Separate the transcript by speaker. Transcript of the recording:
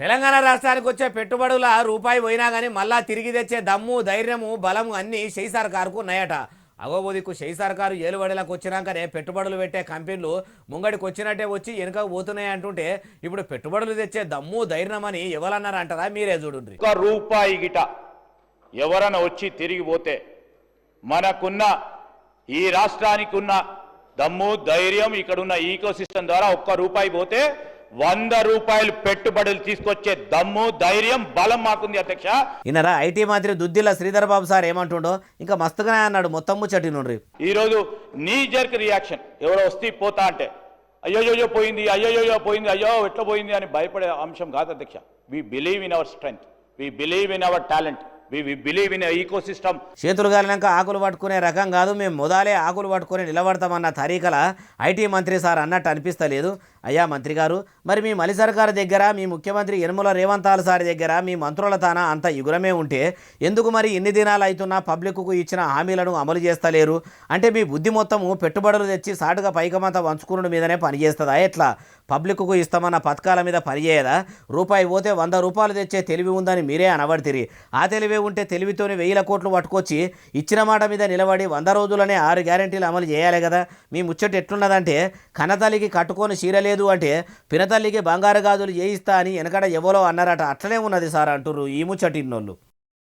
Speaker 1: తెలంగాణ రాష్ట్రానికి వచ్చే పెట్టుబడుల రూపాయి పోయినా కానీ మళ్ళా తిరిగి తెచ్చే దమ్ము ధైర్యము బలము అన్నీ షెయి సర్కారుకు ఉన్నాయట. అగోబోదికు షెయి సర్కారు ఏలుబడిలకు వచ్చినాకనే పెట్టుబడులు పెట్టే కంపెనీలు ముంగడికి వచ్చినట్టే వచ్చి వెనుకకు పోతున్నాయి అంటుంటే ఇప్పుడు పెట్టుబడులు తెచ్చే దమ్ము ధైర్యం అని ఎవరన్నారంటారా? మీరే చూడండి.
Speaker 2: ఒక రూపాయి గిట ఎవరన్నా వచ్చి తిరిగి పోతే మనకున్న ఈ రాష్ట్రానికి ఉన్న దమ్ము ధైర్యం ఇక్కడున్న ఈకో సిస్టమ్ ద్వారా ఒక్క రూపాయి పోతే 100 రూపాయలు పెట్టుబడులు తీసుకొచ్చే దమ్ము ధైర్యం బలం మాకుంది అధ్యక్ష.
Speaker 1: ఈయనరా ఐటీ మంత్రి దుద్దిల్ల శ్రీధర్ బాబు సార్ ఏమంటుండో ఇంకా మస్తుగానే అన్నాడు. మొత్తం ముచ్చటి నుండి
Speaker 2: ఈరోజు నీ జర్క్ రియాక్షన్ ఎవరో వస్తే పోతా అంటే అయ్యోయ్యో పోయింది, అయ్యోయ్యో పోయింది, అయ్యో ఎట్లా పోయింది అని భయపడే అంశం కాదు అధ్యక్ష. We believe in our strength, we believe in our talent, we believe in ecosystem.
Speaker 1: చేతులు గాలినాక ఆకులు పట్టుకునే రకం కాదు, మేము మొదలే ఆకులు పట్టుకొని నిలబడతామన్న తరీకల ఐటీ మంత్రి సార్ అన్నట్టు అనిపిస్తలేదు. అయ్యా మంత్రి గారు, మరి మీ మలి సర్కారు దగ్గర మీ ముఖ్యమంత్రి యనమల రేవంతాల సార్ దగ్గర మీ మంత్రుల తాన అంత యుగురమే ఉంటే ఎందుకు మరి ఎన్ని దినాలు అవుతున్నా పబ్లిక్కు ఇచ్చిన హామీలను అమలు చేస్తలేరు? అంటే మీ బుద్ధి మొత్తము పెట్టుబడులు తెచ్చి సాటుగా పైకమంతా వంచుకున్న మీదనే పనిచేస్తుందా? ఎట్లా పబ్లిక్కు ఇస్తామన్న పథకాల మీద పనిచేయదా? రూపాయి పోతే 100 రూపాయలు తెచ్చే తెలివి ఉందని మీరే అనబడితిరి. ఆ తెలివే ఉంటే తెలివితోనే 1000 కోట్లు పట్టుకొచ్చి ఇచ్చిన మాట మీద నిలబడి 100 రోజులనే 6 గ్యారెంటీలు అమలు చేయాలి కదా. మీ ముచ్చట ఎట్లున్నదంటే కన్నతల్లికి కట్టుకొని చీరలేదు అంటే పినతల్లికి బంగారు గాజులు చేయిస్తా అని వెనకడ ఎవరో అన్నారట. అట్లనే ఉన్నది సార్ అంటుర్రు ఈ ముచ్చటిన్నోళ్ళు.